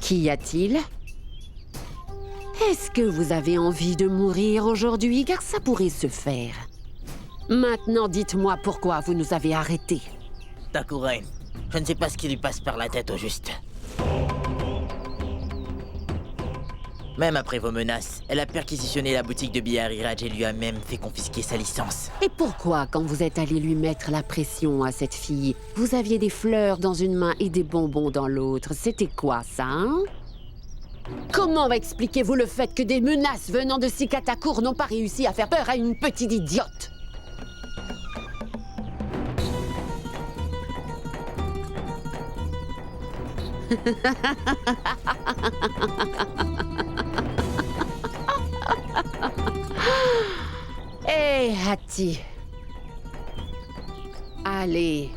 Qu'y a-t-il? Est-ce que vous avez envie de mourir aujourd'hui? Car ça pourrait se faire. Maintenant, dites-moi pourquoi vous nous avez arrêtés. Takurain, je ne sais pas ce qui lui passe par la tête au juste. Même après vos menaces, elle a perquisitionné la boutique de Bihariraj et lui a même fait confisquer sa licence. Et pourquoi, quand vous êtes allé lui mettre la pression à cette fille, vous aviez des fleurs dans une main et des bonbons dans l'autre? C'était quoi, ça, hein? Comment expliquez-vous le fait que des menaces venant de Sikatakur n'ont pas réussi à faire peur à une petite idiote? Hé, Hati. Allez,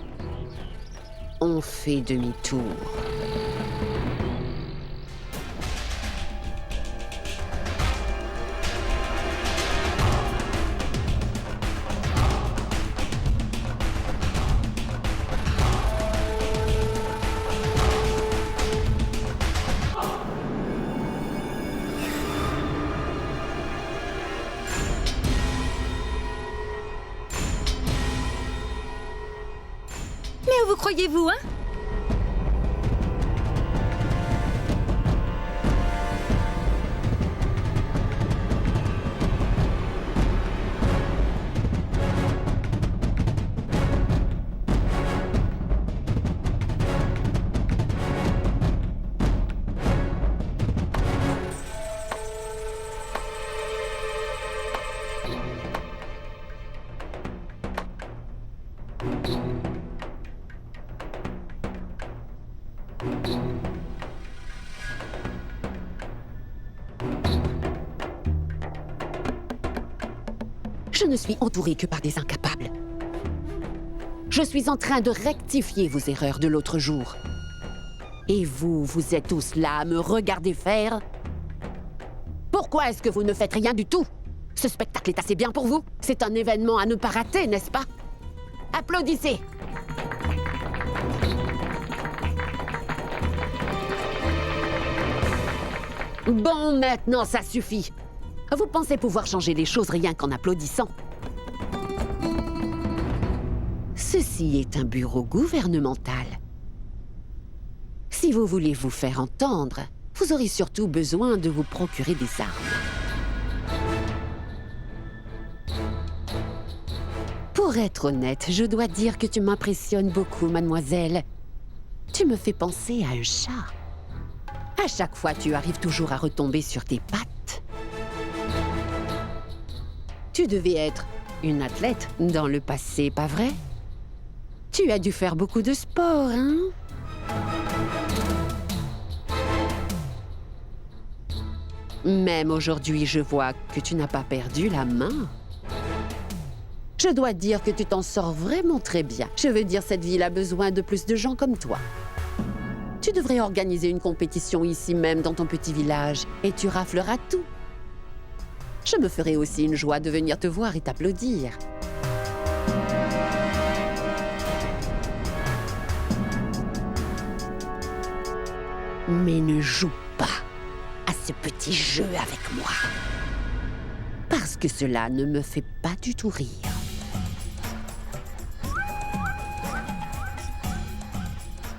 on fait demi-tour. Mais où vous croyez-vous, hein? Je ne suis entourée que par des incapables. Je suis en train de rectifier vos erreurs de l'autre jour. Et vous, vous êtes tous là à me regarder faire? Pourquoi est-ce que vous ne faites rien du tout? Ce spectacle est assez bien pour vous. C'est un événement à ne pas rater, n'est-ce pas? Applaudissez! Bon, maintenant, ça suffit. Vous pensez pouvoir changer les choses rien qu'en applaudissant? Ceci est un bureau gouvernemental. Si vous voulez vous faire entendre, vous aurez surtout besoin de vous procurer des armes. Pour être honnête, je dois dire que tu m'impressionnes beaucoup, mademoiselle. Tu me fais penser à un chat. À chaque fois, tu arrives toujours à retomber sur tes pattes. Tu devais être une athlète dans le passé, pas vrai? Tu as dû faire beaucoup de sport, hein? Même aujourd'hui, je vois que tu n'as pas perdu la main. Je dois dire que tu t'en sors vraiment très bien. Je veux dire, cette ville a besoin de plus de gens comme toi. Tu devrais organiser une compétition ici même dans ton petit village et tu rafleras tout. Je me ferai aussi une joie de venir te voir et t'applaudir. Mais ne joue pas à ce petit jeu avec moi. Parce que cela ne me fait pas du tout rire.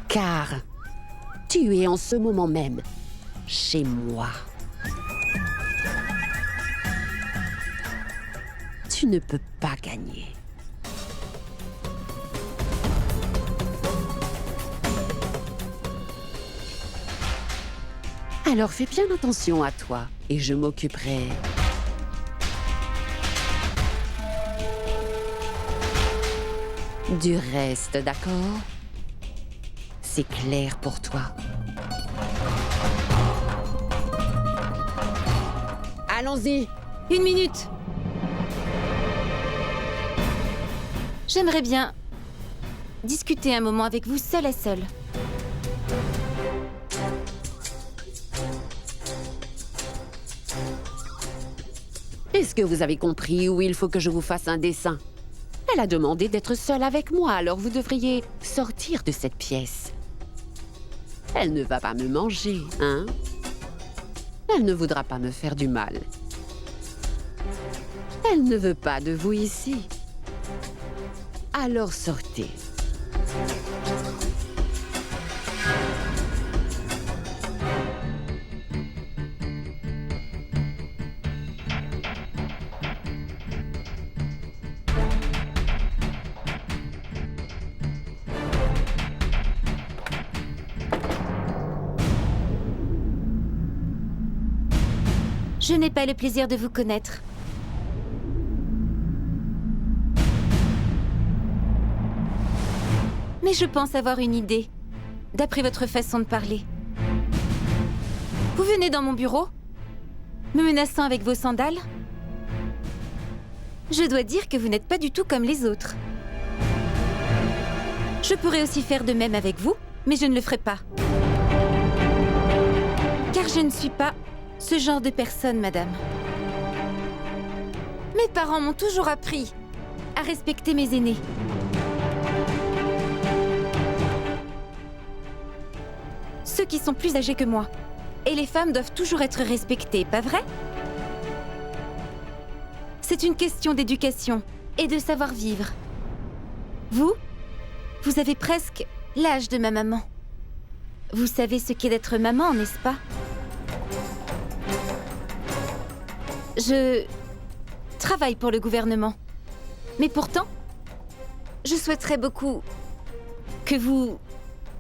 Car tu es en ce moment même chez moi. Tu ne peux pas gagner. Alors fais bien attention à toi et je m'occuperai du reste, d'accord? C'est clair pour toi. Allons-y. 1 minute. J'aimerais bien discuter un moment avec vous seul à seul. Est-ce que vous avez compris où il faut que je vous fasse un dessin? Elle a demandé d'être seule avec moi, alors vous devriez sortir de cette pièce. Elle ne va pas me manger, hein? Elle ne voudra pas me faire du mal. Elle ne veut pas de vous ici. Alors sortez. Je n'ai pas le plaisir de vous connaître. Mais je pense avoir une idée, d'après votre façon de parler. Vous venez dans mon bureau, me menaçant avec vos sandales. Je dois dire que vous n'êtes pas du tout comme les autres. Je pourrais aussi faire de même avec vous, mais je ne le ferai pas. Car je ne suis pas ce genre de personne, madame. Mes parents m'ont toujours appris à respecter mes aînés. Ceux qui sont plus âgés que moi. Et les femmes doivent toujours être respectées, pas vrai? C'est une question d'éducation et de savoir-vivre. Vous avez presque l'âge de ma maman. Vous savez ce qu'est d'être maman, n'est-ce pas? Je travaille pour le gouvernement. Mais pourtant, je souhaiterais beaucoup que vous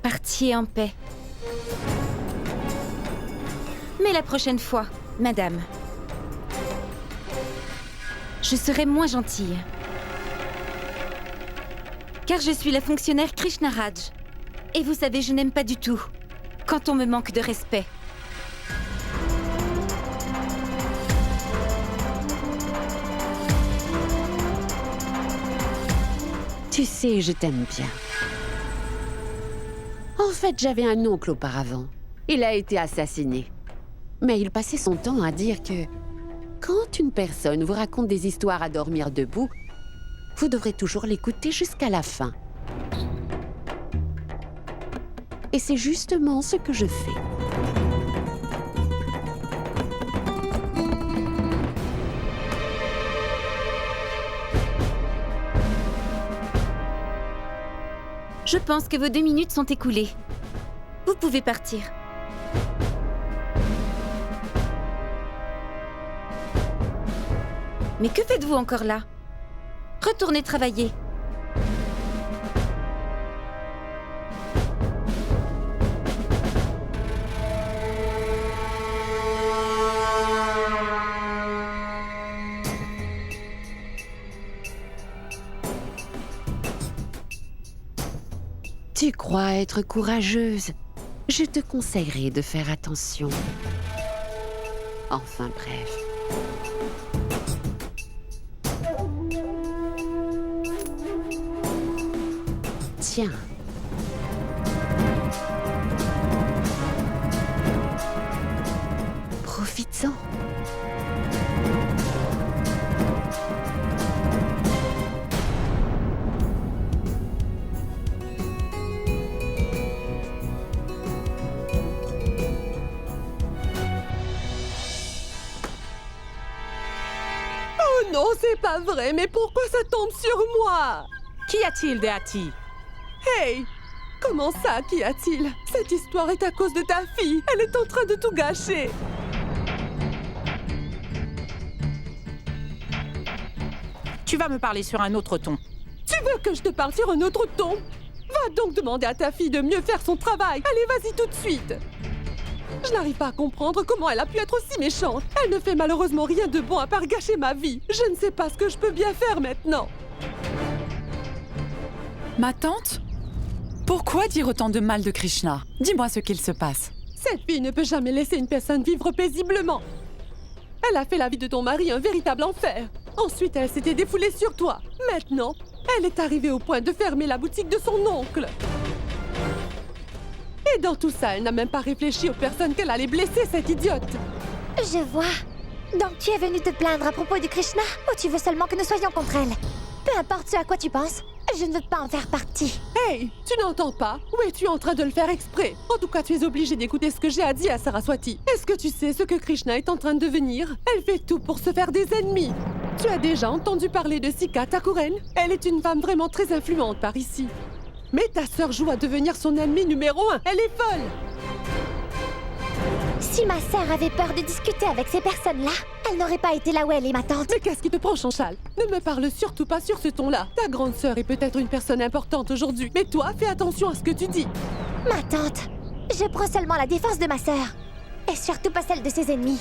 partiez en paix. Mais la prochaine fois, madame, je serai moins gentille. Car je suis la fonctionnaire Krishna Raj. Et vous savez, je n'aime pas du tout quand on me manque de respect. Tu sais, je t'aime bien. En fait, j'avais un oncle auparavant. Il a été assassiné. Mais il passait son temps à dire que quand une personne vous raconte des histoires à dormir debout, vous devrez toujours l'écouter jusqu'à la fin. Et c'est justement ce que je fais. Je pense que vos 2 minutes sont écoulées. Vous pouvez partir. Mais que faites-vous encore là? Retournez travailler. Tu crois être courageuse? Je te conseillerais de faire attention. Enfin bref. Tiens. Profites-en. Non, c'est pas vrai, mais pourquoi ça tombe sur moi? Qu'y a-t-il, Deati? Hey! Comment ça, qu'y a-t-il? Cette histoire est à cause de ta fille. Elle est en train de tout gâcher. Tu vas me parler sur un autre ton. Tu veux que je te parle sur un autre ton? Va donc demander à ta fille de mieux faire son travail. Allez, vas-y tout de suite. Je n'arrive pas à comprendre comment elle a pu être aussi méchante. Elle ne fait malheureusement rien de bon à part gâcher ma vie. Je ne sais pas ce que je peux bien faire maintenant. Ma tante? Pourquoi dire autant de mal de Krishna? Dis-moi ce qu'il se passe. Cette fille ne peut jamais laisser une personne vivre paisiblement. Elle a fait la vie de ton mari un véritable enfer. Ensuite, elle s'était défoulée sur toi. Maintenant, elle est arrivée au point de fermer la boutique de son oncle. Et dans tout ça, elle n'a même pas réfléchi aux personnes qu'elle allait blesser, cette idiote. Je vois. Donc tu es venu te plaindre à propos du Krishna ou tu veux seulement que nous soyons contre elle? Peu importe ce à quoi tu penses, Je ne veux pas en faire partie. Hey, tu n'entends pas? Ou es-tu en train de le faire exprès? En tout cas, tu es obligé d'écouter ce que j'ai à dire à Saraswati. Est-ce que tu sais ce que Krishna est en train de devenir? Elle fait tout pour se faire des ennemis. Tu as déjà entendu parler de Sika Thakuren? Elle est une femme vraiment très influente par ici. Mais ta sœur joue à devenir son ennemie numéro 1. Elle est folle! Si ma sœur avait peur de discuter avec ces personnes-là, elle n'aurait pas été là où elle est, ma tante. Mais qu'est-ce qui te prend, Chanchal? Ne me parle surtout pas sur ce ton-là. Ta grande sœur est peut-être une personne importante aujourd'hui, mais toi, fais attention à ce que tu dis. Ma tante, je prends seulement la défense de ma sœur. Et surtout pas celle de ses ennemis.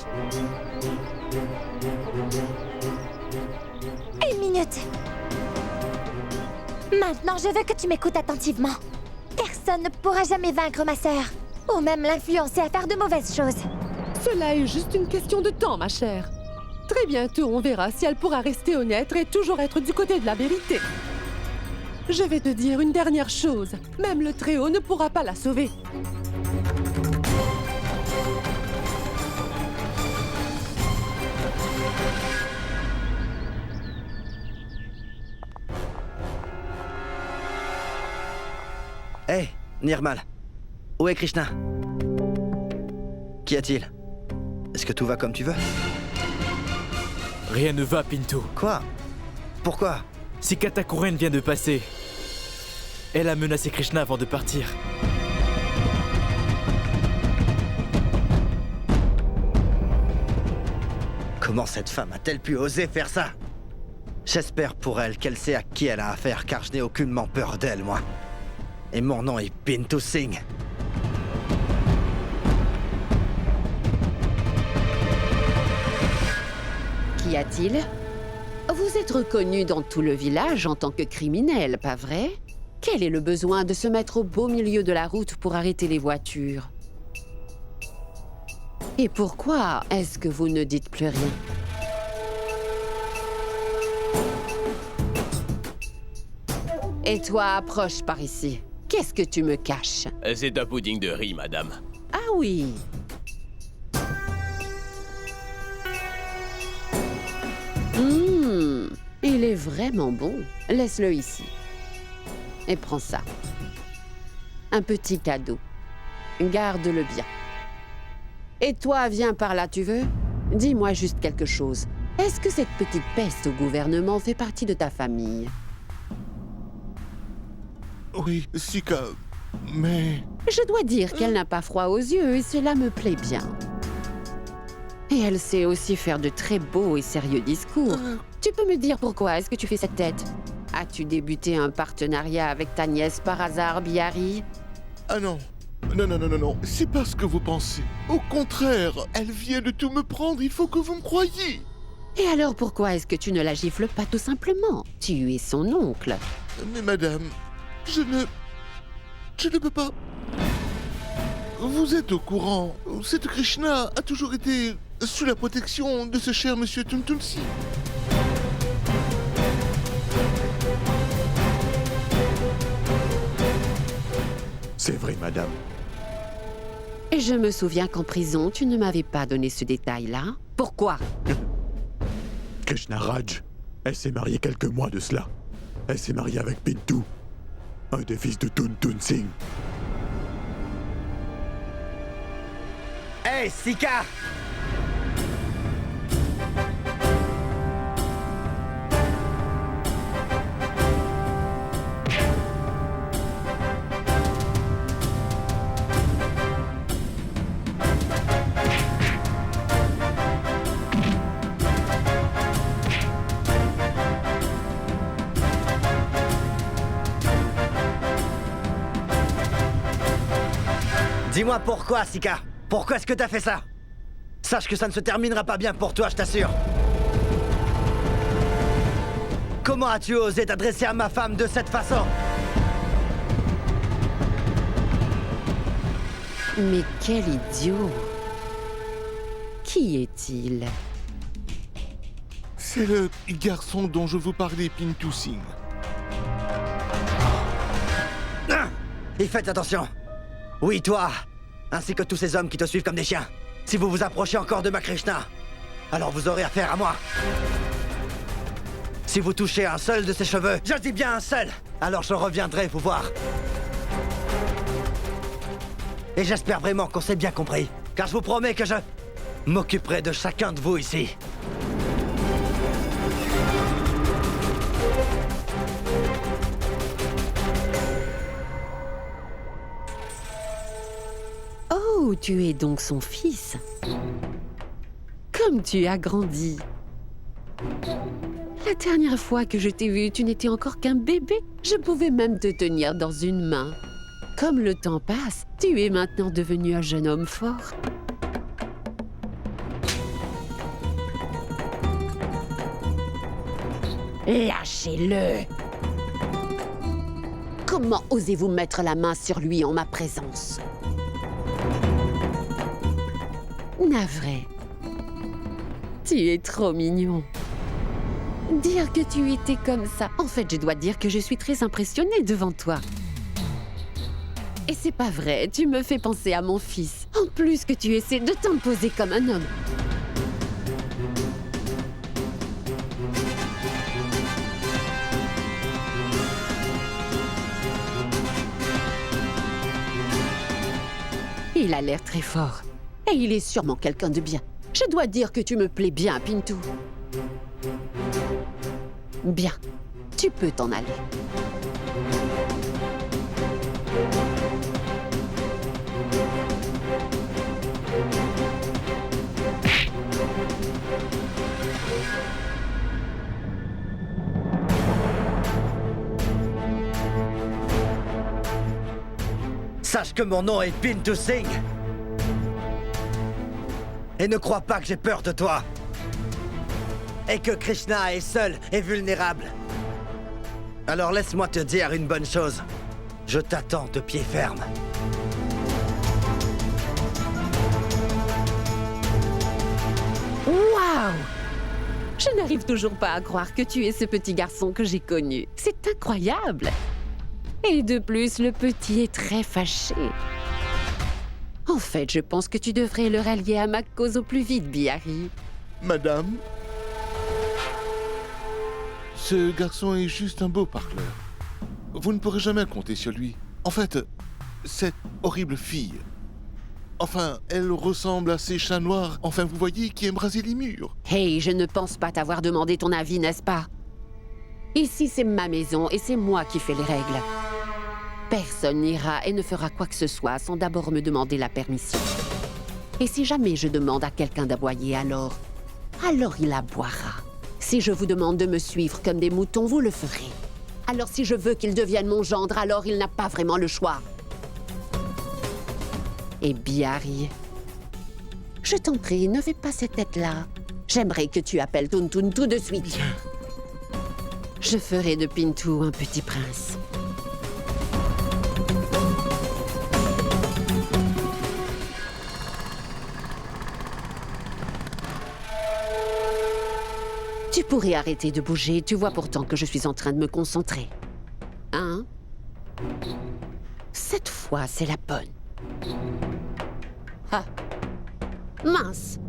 Une minute. Maintenant, je veux que tu m'écoutes attentivement. Personne ne pourra jamais vaincre ma sœur, ou même l'influencer à faire de mauvaises choses. Cela est juste une question de temps, ma chère. Très bientôt, on verra si elle pourra rester honnête et toujours être du côté de la vérité. Je vais te dire une dernière chose. Même le Très-Haut ne pourra pas la sauver. Hé, Nirmal. Où est Krishna? Qu'y a-t-il? Est-ce que tout va comme tu veux? Rien ne va, Pinto. Quoi? Pourquoi? Sika Thakuren vient de passer. Elle a menacé Krishna avant de partir. Comment cette femme a-t-elle pu oser faire ça? J'espère pour elle qu'elle sait à qui elle a affaire, car je n'ai aucunement peur d'elle, moi. Et mon nom est Pinto Singh. Qu'y a-t-il? Vous êtes reconnu dans tout le village en tant que criminel, pas vrai? Quel est le besoin de se mettre au beau milieu de la route pour arrêter les voitures? Et pourquoi est-ce que vous ne dites plus rien? Et toi, approche par ici. Qu'est-ce que tu me caches? C'est un pudding de riz, madame. Ah oui. Il est vraiment bon. Laisse-le ici. Et prends ça. Un petit cadeau. Garde-le bien. Et toi, viens par là, tu veux? Dis-moi juste quelque chose. Est-ce que cette petite peste au gouvernement fait partie de ta famille? Oui, Sika, mais... Je dois dire qu'elle n'a pas froid aux yeux et cela me plaît bien. Et elle sait aussi faire de très beaux et sérieux discours. Tu peux me dire pourquoi est-ce que tu fais cette tête? As-tu débuté un partenariat avec ta nièce par hasard, Bihari? Ah non. Non. C'est pas ce que vous pensez. Au contraire, elle vient de tout me prendre. Il faut que vous me croyiez. Et alors pourquoi est-ce que tu ne la gifles pas tout simplement? Tu es son oncle. Mais madame, je ne peux pas. Vous êtes au courant. Cette Krishna a toujours été sous la protection de ce cher monsieur Tuntunsi. C'est vrai, madame. Et je me souviens qu'en prison, tu ne m'avais pas donné ce détail-là. Pourquoi? Krishna Raj, elle s'est mariée quelques mois de cela. Elle s'est mariée avec Pintu, un des fils de Tuntun Singh. Hé, Sika! Dis-moi pourquoi, Sika? Pourquoi est-ce que t'as fait ça? Sache que ça ne se terminera pas bien pour toi, je t'assure. Comment as-tu osé t'adresser à ma femme de cette façon? Mais quel idiot! Qui est-il? C'est le garçon dont je vous parlais, Pintu Singh. Et faites attention. Oui, toi, ainsi que tous ces hommes qui te suivent comme des chiens. Si vous vous approchez encore de ma Krishna, alors vous aurez affaire à moi. Si vous touchez un seul de ses cheveux, je dis bien un seul, alors je reviendrai vous voir. Et j'espère vraiment qu'on s'est bien compris, car je vous promets que je m'occuperai de chacun de vous ici. Oh, tu es donc son fils. Comme tu as grandi. La dernière fois que je t'ai vu, tu n'étais encore qu'un bébé. Je pouvais même te tenir dans une main. Comme le temps passe, tu es maintenant devenu un jeune homme fort. Lâchez-le! Comment osez-vous mettre la main sur lui en ma présence? Navré. Tu es trop mignon. Dire que tu étais comme ça... En fait, je dois dire que je suis très impressionnée devant toi. Et c'est pas vrai, tu me fais penser à mon fils. En plus que tu essaies de t'imposer comme un homme. Il a l'air très fort. Et il est sûrement quelqu'un de bien. Je dois dire que tu me plais bien, Pintou. Bien. Tu peux t'en aller. Sache que mon nom est Pintou Singh. Et ne crois pas que j'ai peur de toi. Et que Krishna est seul et vulnérable. Alors laisse-moi te dire une bonne chose. Je t'attends de pied ferme. Waouh! Je n'arrive toujours pas à croire que tu es ce petit garçon que j'ai connu. C'est incroyable! Et de plus, le petit est très fâché. En fait, je pense que tu devrais le rallier à ma cause au plus vite, Bihari. Madame, ce garçon est juste un beau parleur. Vous ne pourrez jamais compter sur lui. En fait, cette horrible fille... Enfin, elle ressemble à ces chats noirs, enfin vous voyez, qui aiment raser les murs. Hey, je ne pense pas t'avoir demandé ton avis, n'est-ce pas? Ici, c'est ma maison et c'est moi qui fais les règles. Personne n'ira et ne fera quoi que ce soit sans d'abord me demander la permission. Et si jamais je demande à quelqu'un d'aboyer, alors il aboiera. Si je vous demande de me suivre comme des moutons, vous le ferez. Alors si je veux qu'il devienne mon gendre, alors il n'a pas vraiment le choix. Et Bihari, je t'en prie, ne fais pas cette tête-là. J'aimerais que tu appelles Tuntun tout de suite. Je ferai de Pintou un petit prince. Tu pourrais arrêter de bouger, tu vois pourtant que je suis en train de me concentrer. Hein? Cette fois, c'est la bonne. Ah! Mince!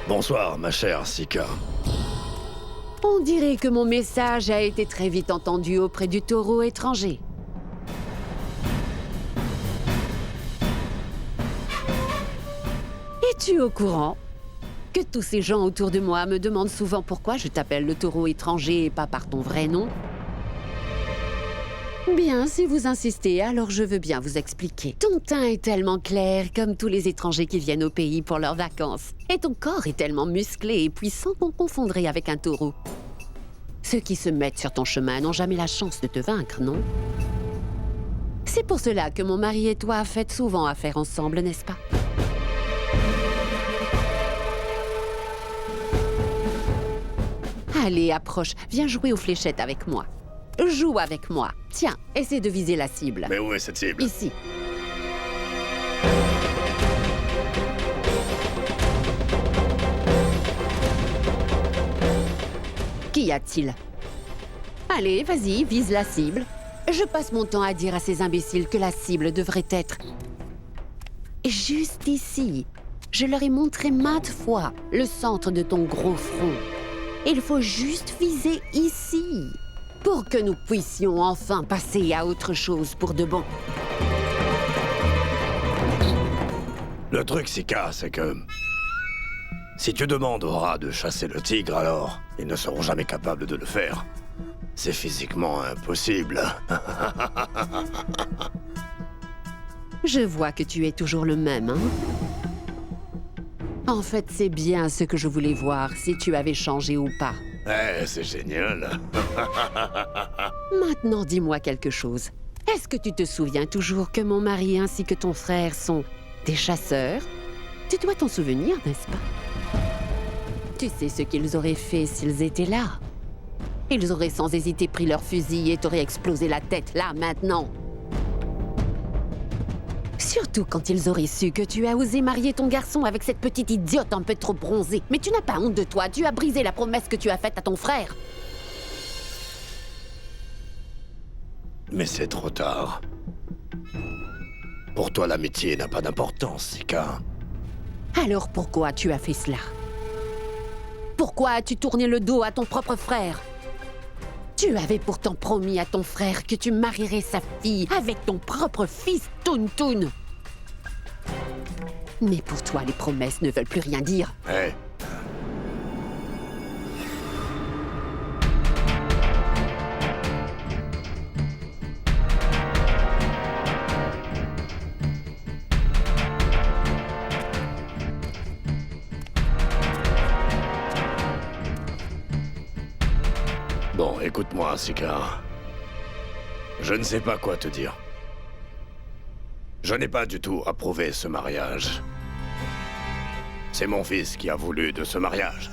Bonsoir, ma chère Sika. On dirait que mon message a été très vite entendu auprès du taureau étranger. Es-tu au courant que tous ces gens autour de moi me demandent souvent pourquoi je t'appelle le taureau étranger et pas par ton vrai nom? Bien, si vous insistez, alors je veux bien vous expliquer. Ton teint est tellement clair, comme tous les étrangers qui viennent au pays pour leurs vacances. Et ton corps est tellement musclé et puissant qu'on confondrait avec un taureau. Ceux qui se mettent sur ton chemin n'ont jamais la chance de te vaincre, non? C'est pour cela que mon mari et toi faites souvent affaire ensemble, n'est-ce pas? Allez, approche, viens jouer aux fléchettes avec moi. Joue avec moi. Tiens, essaie de viser la cible. Mais où est cette cible? Ici. Qu'y a-t-il? Allez, vas-y, vise la cible. Je passe mon temps à dire à ces imbéciles que la cible devrait être... juste ici. Je leur ai montré maintes fois le centre de ton gros front. Il faut juste viser ici, pour que nous puissions enfin passer à autre chose pour de bon. Le truc, Sika, c'est que... si tu demandes aux rats de chasser le tigre, alors ils ne seront jamais capables de le faire. C'est physiquement impossible. Je vois que tu es toujours le même, hein? En fait, c'est bien ce que je voulais voir, si tu avais changé ou pas. Eh, c'est génial. Maintenant, dis-moi quelque chose. Est-ce que tu te souviens toujours que mon mari ainsi que ton frère sont des chasseurs? Tu dois t'en souvenir, n'est-ce pas? Tu sais ce qu'ils auraient fait s'ils étaient là. Ils auraient sans hésiter pris leur fusil et t'auraient explosé la tête, là, maintenant. Surtout quand ils auraient su que tu as osé marier ton garçon avec cette petite idiote un peu trop bronzée. Mais tu n'as pas honte de toi, tu as brisé la promesse que tu as faite à ton frère. Mais c'est trop tard. Pour toi, l'amitié n'a pas d'importance, Sika. Alors pourquoi tu as fait cela? Pourquoi as-tu tourné le dos à ton propre frère? Tu avais pourtant promis à ton frère que tu marierais sa fille avec ton propre fils, Toun-Toun. Mais pour toi, les promesses ne veulent plus rien dire. Hé. Bon, écoute-moi, Sika. Je ne sais pas quoi te dire. Je n'ai pas du tout approuvé ce mariage. C'est mon fils qui a voulu de ce mariage.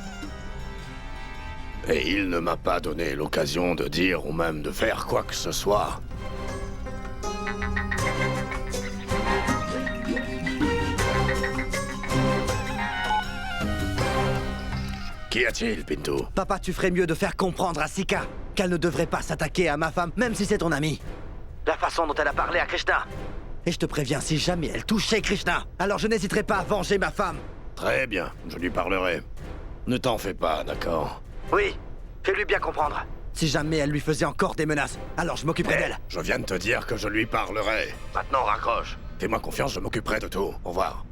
Et il ne m'a pas donné l'occasion de dire ou même de faire quoi que ce soit. Qu'y a-t-il, Pinto? Papa, tu ferais mieux de faire comprendre à Sika qu'elle ne devrait pas s'attaquer à ma femme, même si c'est ton amie. La façon dont elle a parlé à Krishna. Et je te préviens, si jamais elle touchait Krishna, alors je n'hésiterai pas à venger ma femme. Très bien, je lui parlerai. Ne t'en fais pas, d'accord? Oui, fais-lui bien comprendre. Si jamais elle lui faisait encore des menaces, alors je m'occuperai d'elle. Je viens de te dire que je lui parlerai. Maintenant, raccroche. Fais-moi confiance, je m'occuperai de tout. Au revoir.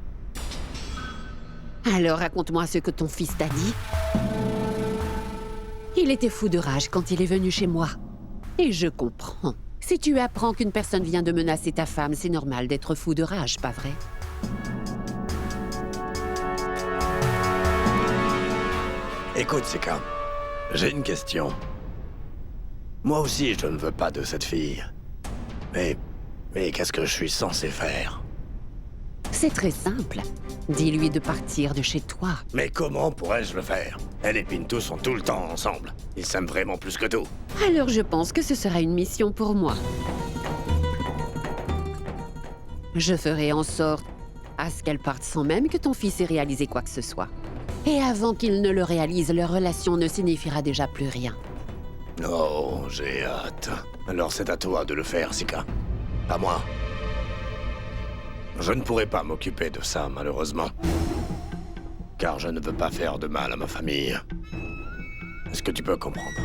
Alors raconte-moi ce que ton fils t'a dit. Il était fou de rage quand il est venu chez moi. Et je comprends. Si tu apprends qu'une personne vient de menacer ta femme, c'est normal d'être fou de rage, pas vrai? Écoute, Sika, j'ai une question. Moi aussi, je ne veux pas de cette fille. Mais qu'est-ce que je suis censé faire? C'est très simple. Dis-lui de partir de chez toi. Mais comment pourrais-je le faire? Elle et Pinto sont tout le temps ensemble. Ils s'aiment vraiment plus que tout. Alors je pense que ce sera une mission pour moi. Je ferai en sorte à ce qu'elle parte sans même que ton fils ait réalisé quoi que ce soit. Et avant qu'il ne le réalise, leur relation ne signifiera déjà plus rien. Oh, j'ai hâte. Alors c'est à toi de le faire, Sika. Pas moi. Je ne pourrai pas m'occuper de ça, malheureusement. Car je ne veux pas faire de mal à ma famille. Est-ce que tu peux comprendre?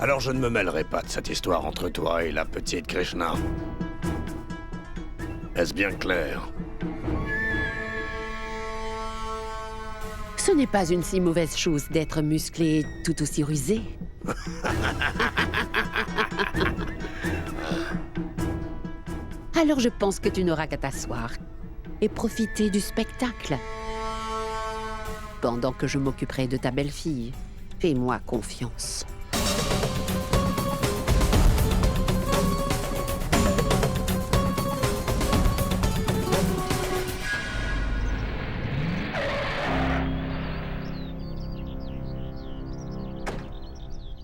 Alors je ne me mêlerai pas de cette histoire entre toi et la petite Krishna. Est-ce bien clair? Ce n'est pas une si mauvaise chose d'être musclé et tout aussi rusé. Alors je pense que tu n'auras qu'à t'asseoir et profiter du spectacle. Pendant que je m'occuperai de ta belle-fille, fais-moi confiance.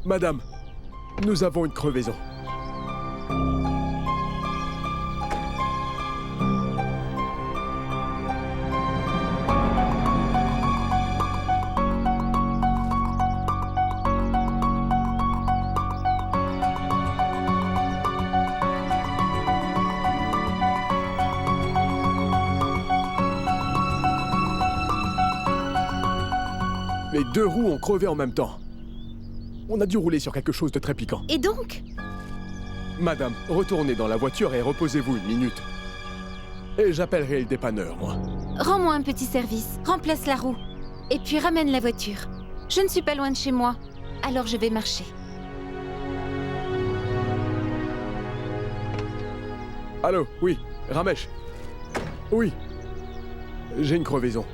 Madame, nous avons une crevaison. Les 2 roues ont crevé en même temps. On a dû rouler sur quelque chose de très piquant. Et donc? Madame, retournez dans la voiture et reposez-vous 1 minute. Et j'appellerai le dépanneur, moi. Rends-moi un petit service. Remplace la roue. Et puis ramène la voiture. Je ne suis pas loin de chez moi, alors je vais marcher. Allô, oui, Ramesh. Oui. J'ai une crevaison.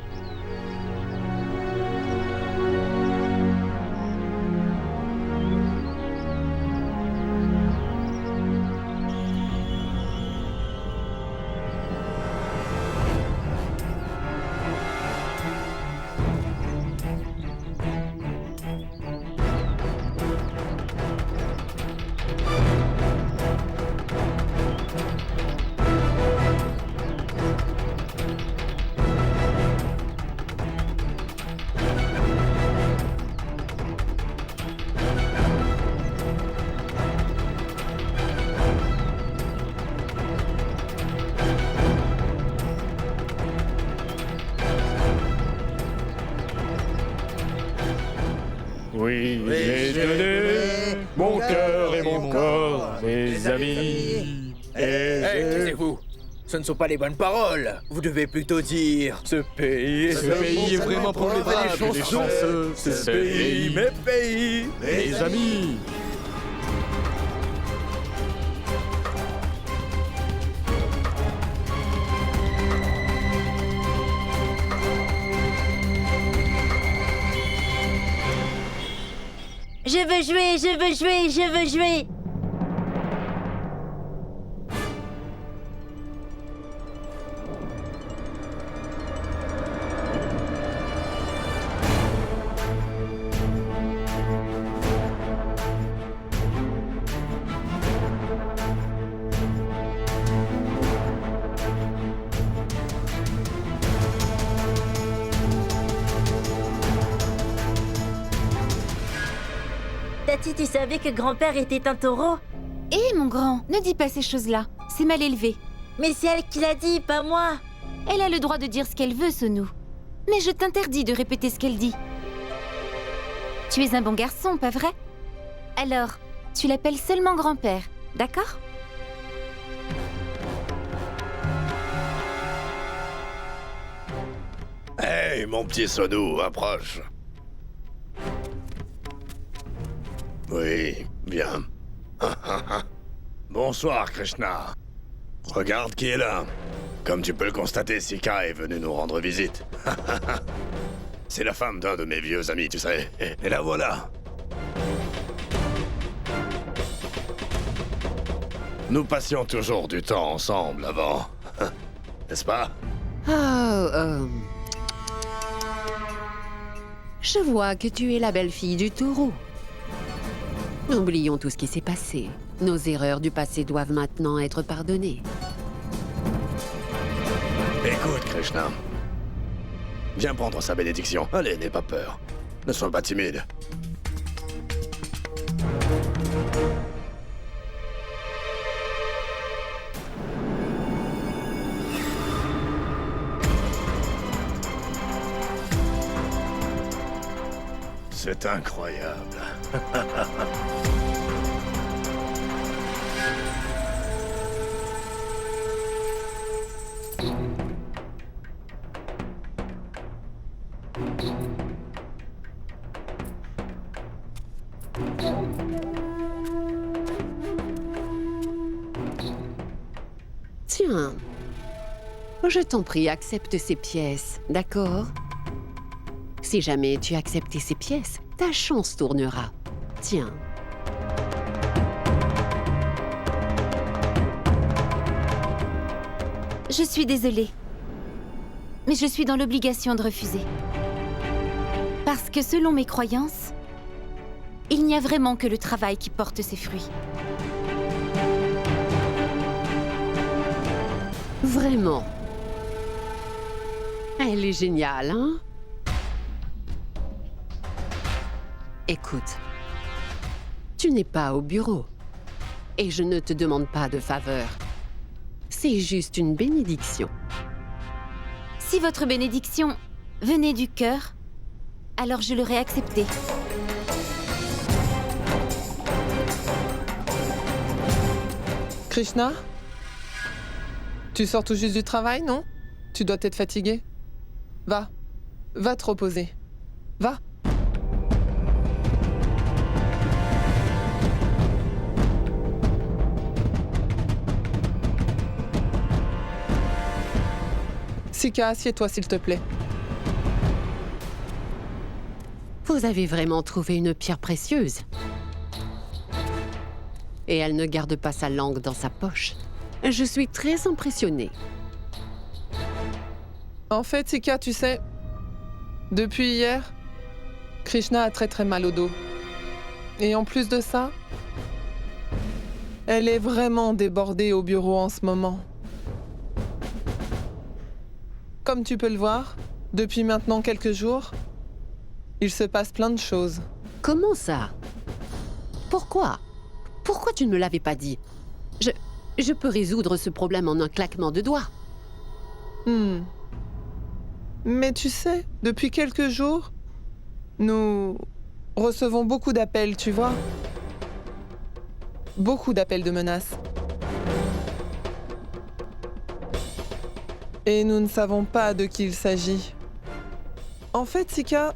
Oui, j'ai donné mon cœur et mon corps, mes amis. Taisez-vous. Ce ne sont pas les bonnes paroles. Vous devez plutôt dire... Ce pays est vraiment problématique. Les chanceux. Ce pays, mes pays, mes amis. Je veux jouer, je veux jouer, je veux jouer. Tati, tu savais que grand-père était un taureau? Hé, mon grand, ne dis pas ces choses-là. C'est mal élevé. Mais c'est elle qui l'a dit, pas moi. Elle a le droit de dire ce qu'elle veut, Sonou. Mais je t'interdis de répéter ce qu'elle dit. Tu es un bon garçon, pas vrai? Alors, tu l'appelles seulement grand-père, d'accord? Hey, mon petit Sonou, approche. Oui, bien. Bonsoir, Krishna. Regarde qui est là. Comme tu peux le constater, Sika est venue nous rendre visite. C'est la femme d'un de mes vieux amis, tu sais. Et la voilà. Nous passions toujours du temps ensemble avant. N'est-ce pas? Je vois que tu es la belle-fille du taureau. Oublions tout ce qui s'est passé. Nos erreurs du passé doivent maintenant être pardonnées. Écoute, Krishna. Viens prendre sa bénédiction. Allez, n'aie pas peur. Ne sois pas timide. C'est incroyable. Tiens, je t'en prie, accepte ces pièces, d'accord? Si jamais tu acceptes ces pièces, ta chance tournera. Tiens. Je suis désolée. Mais je suis dans l'obligation de refuser. Parce que selon mes croyances, il n'y a vraiment que le travail qui porte ses fruits. Vraiment. Elle est géniale, hein? Écoute, tu n'es pas au bureau. Et je ne te demande pas de faveur. C'est juste une bénédiction. Si votre bénédiction venait du cœur, alors je l'aurais accepté. Krishna? Tu sors tout juste du travail, non? Tu dois être fatigué. Va. Va te reposer. Va. Sika, assieds-toi s'il te plaît. Vous avez vraiment trouvé une pierre précieuse. Et elle ne garde pas sa langue dans sa poche. Je suis très impressionnée. En fait, Sika, tu sais, depuis hier, Krishna a très mal au dos. Et en plus de ça, elle est vraiment débordée au bureau en ce moment. Comme tu peux le voir, depuis maintenant quelques jours, il se passe plein de choses. Comment ça? Pourquoi? Pourquoi tu ne me l'avais pas dit? Je peux résoudre ce problème en un claquement de doigts. Mais tu sais, depuis quelques jours, nous recevons beaucoup d'appels, tu vois. Beaucoup d'appels de menaces. Et nous ne savons pas de qui il s'agit. En fait, Sika,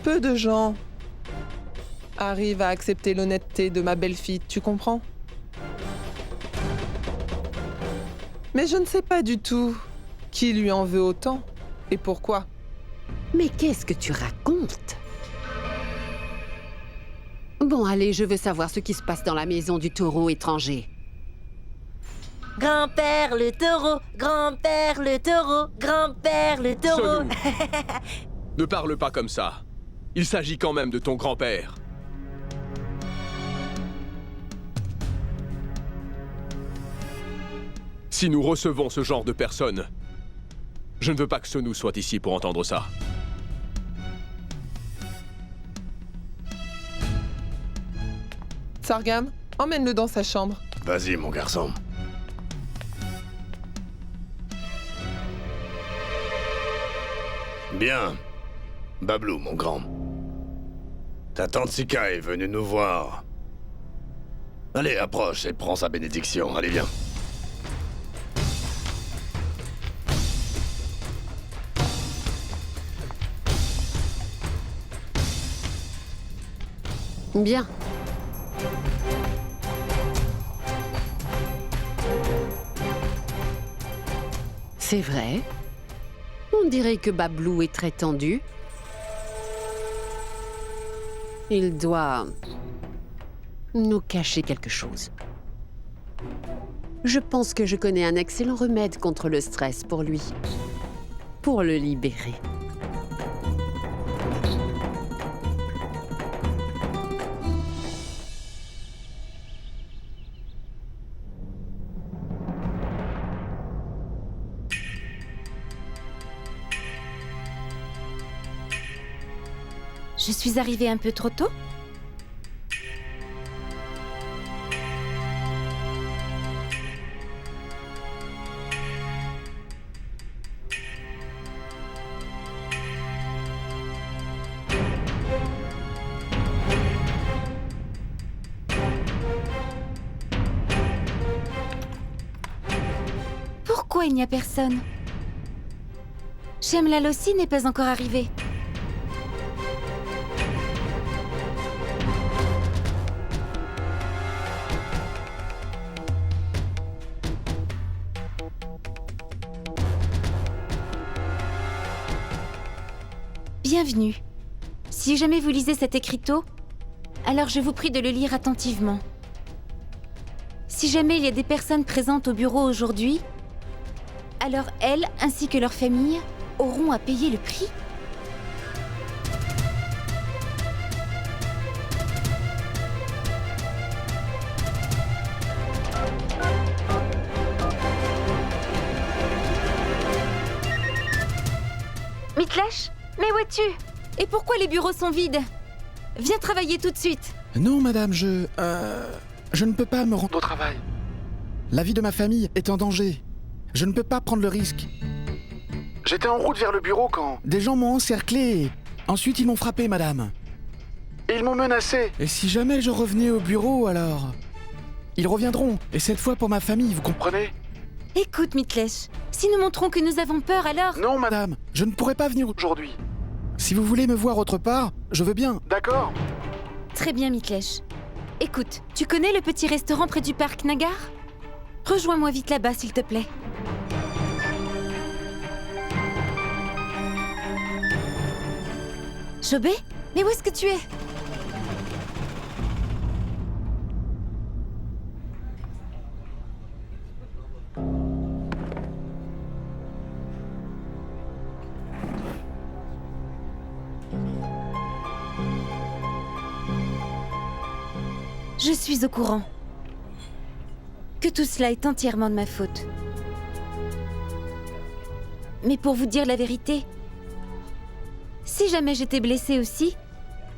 peu de gens arrivent à accepter l'honnêteté de ma belle-fille, tu comprends? Mais je ne sais pas du tout qui lui en veut autant et pourquoi. Mais qu'est-ce que tu racontes? Bon, allez, je veux savoir ce qui se passe dans la maison du taureau étranger. Grand-père le taureau, grand-père le taureau, grand-père le taureau. Ne parle pas comme ça. Il s'agit quand même de ton grand-père. Si nous recevons ce genre de personnes, je ne veux pas que Sonu soit ici pour entendre ça. Sargam, emmène-le dans sa chambre. Vas-y, mon garçon. Bien. Bablou, mon grand. Ta tante Sika est venue nous voir. Allez, approche et prends sa bénédiction. Allez, viens. Bien. C'est vrai. On dirait que Bablou est très tendu. Il doit nous cacher quelque chose. Je pense que je connais un excellent remède contre le stress pour lui. Pour le libérer. Je suis arrivée un peu trop tôt? Pourquoi il n'y a personne? Shemlal aussi n'est pas encore arrivé. Bienvenue. Si jamais vous lisez cet écriteau, alors je vous prie de le lire attentivement. Si jamais il y a des personnes présentes au bureau aujourd'hui, alors elles, ainsi que leurs familles, auront à payer le prix. Mitlash, mais où es-tu? Et pourquoi les bureaux sont vides? Viens travailler tout de suite. Non, madame, je ne peux pas me rendre au travail. La vie de ma famille est en danger. Je ne peux pas prendre le risque. J'étais en route vers le bureau quand des gens m'ont encerclé. Ensuite, ils m'ont frappé, madame. Et ils m'ont menacé. Et si jamais je revenais au bureau, alors... Ils reviendront, et cette fois pour ma famille, vous comprenez? Écoute, Mitlèche, si nous montrons que nous avons peur, alors... Non, madame, je ne pourrai pas venir aujourd'hui. Si vous voulez me voir autre part, je veux bien. D'accord. Très bien, Mitlèche. Écoute, tu connais le petit restaurant près du parc Nagar? Rejoins-moi vite là-bas, s'il te plaît. Chobé? Mais où est-ce que tu es? Je suis au courant que tout cela est entièrement de ma faute. Mais pour vous dire la vérité, si jamais j'étais blessée aussi,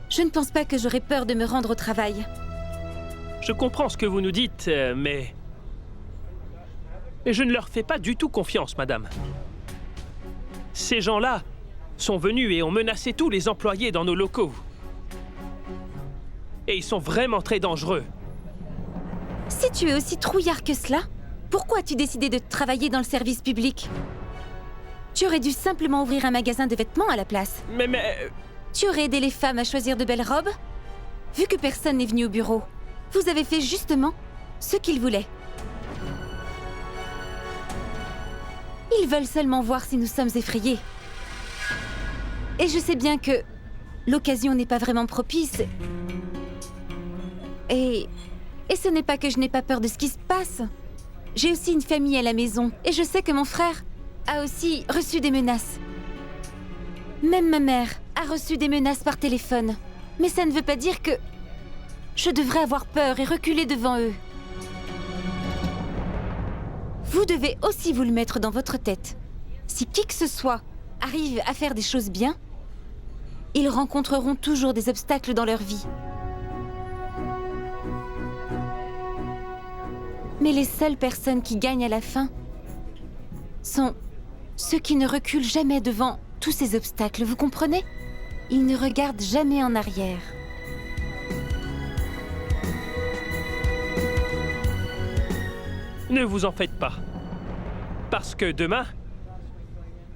je ne pense pas que j'aurais peur de me rendre au travail. Je comprends ce que vous nous dites, mais je ne leur fais pas du tout confiance, madame. Ces gens-là sont venus et ont menacé tous les employés dans nos locaux. Et ils sont vraiment très dangereux. Si tu es aussi trouillard que cela, pourquoi as-tu décidé de travailler dans le service public? Tu aurais dû simplement ouvrir un magasin de vêtements à la place. Mais... Tu aurais aidé les femmes à choisir de belles robes? Vu que personne n'est venu au bureau, vous avez fait justement ce qu'ils voulaient. Ils veulent seulement voir si nous sommes effrayés. Et je sais bien que l'occasion n'est pas vraiment propice. Et ce n'est pas que je n'ai pas peur de ce qui se passe. J'ai aussi une famille à la maison, et je sais que mon frère a aussi reçu des menaces. Même ma mère a reçu des menaces par téléphone. Mais ça ne veut pas dire que je devrais avoir peur et reculer devant eux. Vous devez aussi vous le mettre dans votre tête. Si qui que ce soit arrive à faire des choses bien, ils rencontreront toujours des obstacles dans leur vie. Mais les seules personnes qui gagnent à la fin sont ceux qui ne reculent jamais devant tous ces obstacles, vous comprenez? Ils ne regardent jamais en arrière. Ne vous en faites pas. Parce que demain,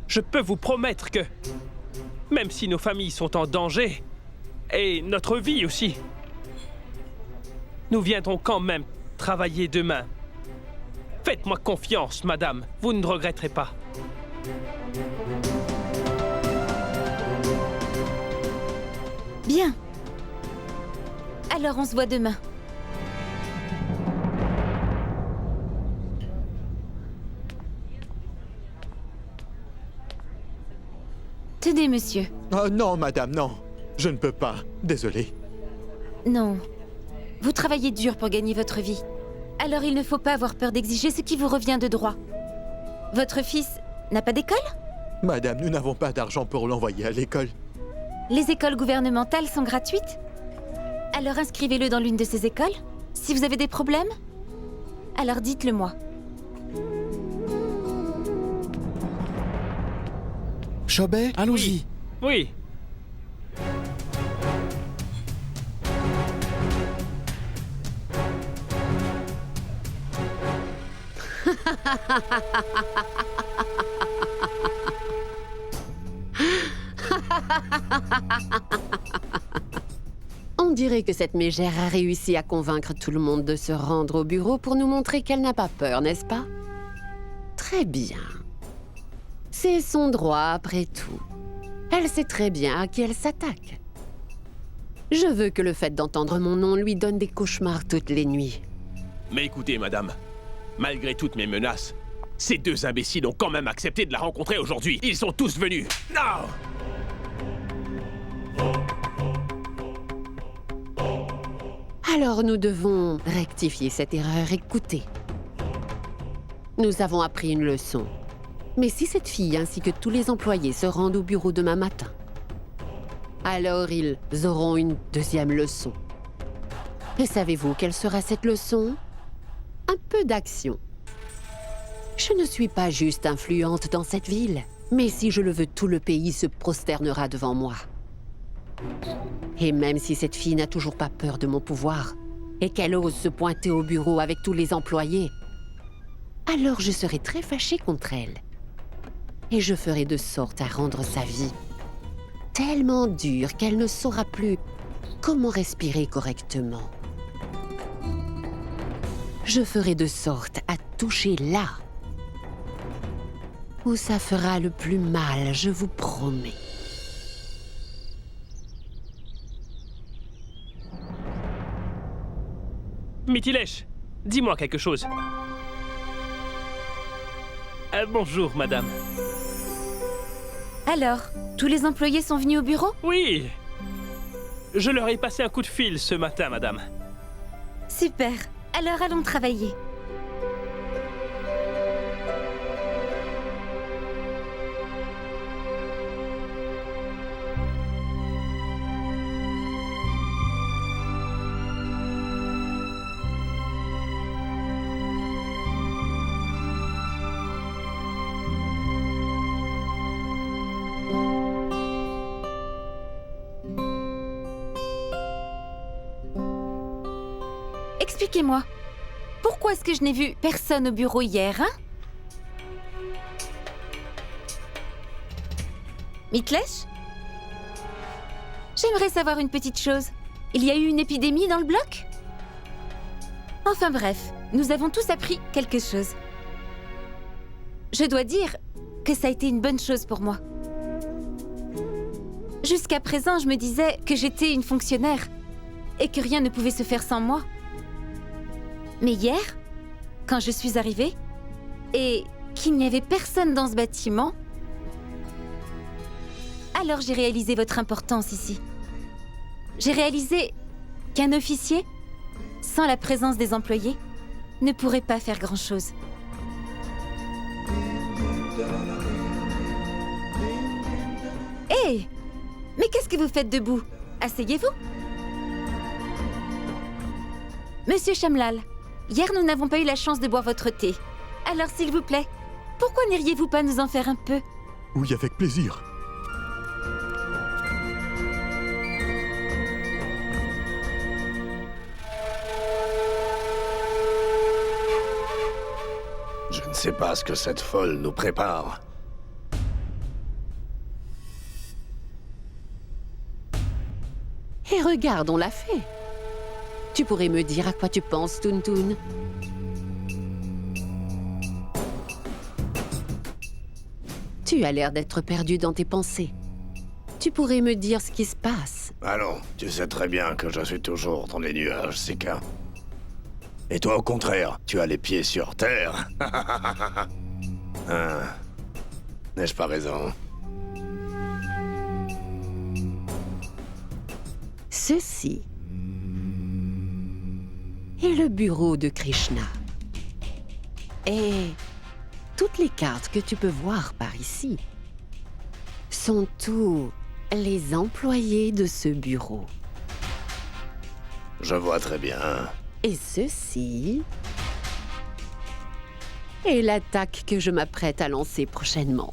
je peux vous promettre que, même si nos familles sont en danger, et notre vie aussi, nous viendrons quand même travailler demain. Faites-moi confiance, madame. Vous ne regretterez pas. Bien. Alors on se voit demain. Tenez, monsieur. Oh non, madame, non. Je ne peux pas. Désolé. Non. Vous travaillez dur pour gagner votre vie. Alors il ne faut pas avoir peur d'exiger ce qui vous revient de droit. Votre fils n'a pas d'école? Madame, nous n'avons pas d'argent pour l'envoyer à l'école. Les écoles gouvernementales sont gratuites? Alors inscrivez-le dans l'une de ces écoles. Si vous avez des problèmes, alors dites-le moi. Chobé, allons-y. Oui. On dirait que cette mégère a réussi à convaincre tout le monde de se rendre au bureau pour nous montrer qu'elle n'a pas peur, n'est-ce pas? Très bien. C'est son droit, après tout. Elle sait très bien à qui elle s'attaque. Je veux que le fait d'entendre mon nom lui donne des cauchemars toutes les nuits. Mais écoutez, madame, malgré toutes mes menaces, ces deux imbéciles ont quand même accepté de la rencontrer aujourd'hui. Ils sont tous venus. Non! Alors nous devons rectifier cette erreur. Écoutez. Nous avons appris une leçon. Mais si cette fille ainsi que tous les employés se rendent au bureau demain matin, alors ils auront une deuxième leçon. Et savez-vous quelle sera cette leçon? Un peu d'action. Je ne suis pas juste influente dans cette ville, mais si je le veux, tout le pays se prosternera devant moi. Et même si cette fille n'a toujours pas peur de mon pouvoir, et qu'elle ose se pointer au bureau avec tous les employés, alors je serai très fâchée contre elle. Et je ferai de sorte à rendre sa vie tellement dure qu'elle ne saura plus comment respirer correctement. Je ferai de sorte à toucher là où ça fera le plus mal, je vous promets. Mytilèche, dis-moi quelque chose. Bonjour, madame. Alors, tous les employés sont venus au bureau? Oui. Je leur ai passé un coup de fil ce matin, madame. Super. Alors allons travailler. Expliquez-moi, pourquoi est-ce que je n'ai vu personne au bureau hier, hein? Mytilèche? J'aimerais savoir une petite chose. Il y a eu une épidémie dans le bloc? Enfin bref, nous avons tous appris quelque chose. Je dois dire que ça a été une bonne chose pour moi. Jusqu'à présent, je me disais que j'étais une fonctionnaire et que rien ne pouvait se faire sans moi. Mais hier, quand je suis arrivée, et qu'il n'y avait personne dans ce bâtiment, alors j'ai réalisé votre importance ici. J'ai réalisé qu'un officier, sans la présence des employés, ne pourrait pas faire grand-chose. Hé! Mais qu'est-ce que vous faites debout? Asseyez-vous. Monsieur Shamlal, hier, nous n'avons pas eu la chance de boire votre thé. Alors, s'il vous plaît, pourquoi n'iriez-vous pas nous en faire un peu? Oui, avec plaisir. Je ne sais pas ce que cette folle nous prépare. Et regarde, on l'a fait. Tu pourrais me dire à quoi tu penses, Toon-Toon? Tu as l'air d'être perdu dans tes pensées. Tu pourrais me dire ce qui se passe. Allons, tu sais très bien que je suis toujours dans les nuages, Sika. Et toi, au contraire, tu as les pieds sur terre. Hein. N'ai-je pas raison? Ceci est le bureau de Krishna. Et toutes les cartes que tu peux voir par ici sont tous les employés de ce bureau. Je vois très bien. Et ceci est l'attaque que je m'apprête à lancer prochainement.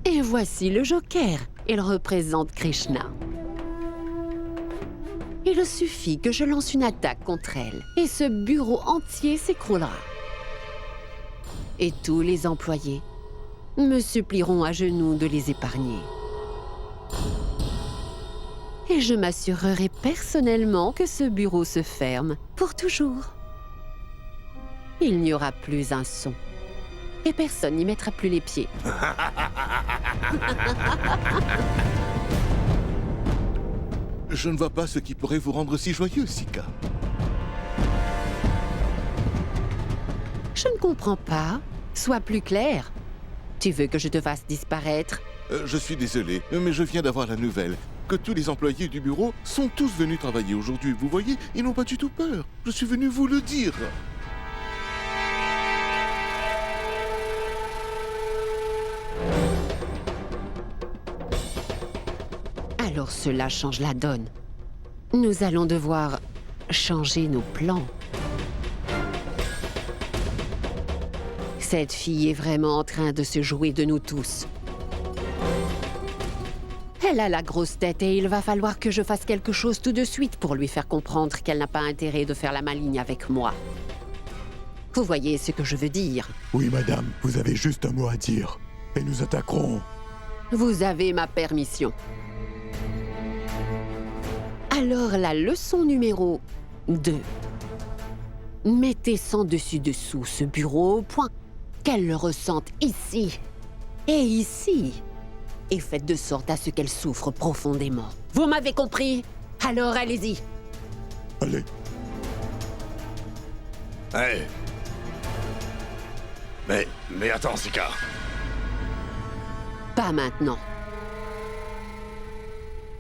Et voici le Joker. Il représente Krishna. Il suffit que je lance une attaque contre elle, et ce bureau entier s'écroulera. Et tous les employés me supplieront à genoux de les épargner. Et je m'assurerai personnellement que ce bureau se ferme pour toujours. Il n'y aura plus un son. Et personne n'y mettra plus les pieds. Je ne vois pas ce qui pourrait vous rendre si joyeux, Sika. Je ne comprends pas. Sois plus clair. Tu veux que je te fasse disparaître? Je suis désolé, mais je viens d'avoir la nouvelle que tous les employés du bureau sont tous venus travailler aujourd'hui. Vous voyez, ils n'ont pas du tout peur. Je suis venu vous le dire. Alors cela change la donne. Nous allons devoir changer nos plans. Cette fille est vraiment en train de se jouer de nous tous. Elle a la grosse tête et il va falloir que je fasse quelque chose tout de suite pour lui faire comprendre qu'elle n'a pas intérêt de faire la maligne avec moi. Vous voyez ce que je veux dire? Oui, madame, vous avez juste un mot à dire. Et nous attaquerons. Vous avez ma permission. Alors, la leçon numéro 2. Mettez sans dessus-dessous ce bureau au point, qu'elle le ressente ici et ici. Et faites de sorte à ce qu'elle souffre profondément. Vous m'avez compris? Alors allez-y. Allez. Hey. Mais attends, Sika. Pas maintenant.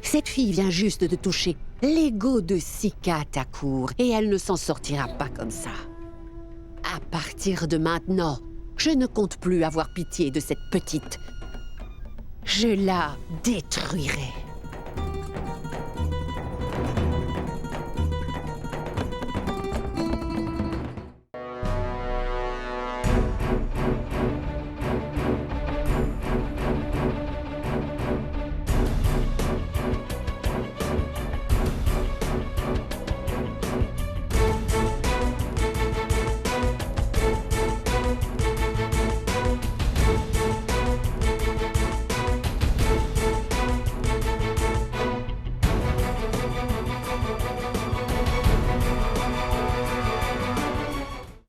Cette fille vient juste de toucher l'ego de Sika Thakur et elle ne s'en sortira pas comme ça. À partir de maintenant, je ne compte plus avoir pitié de cette petite. Je la détruirai.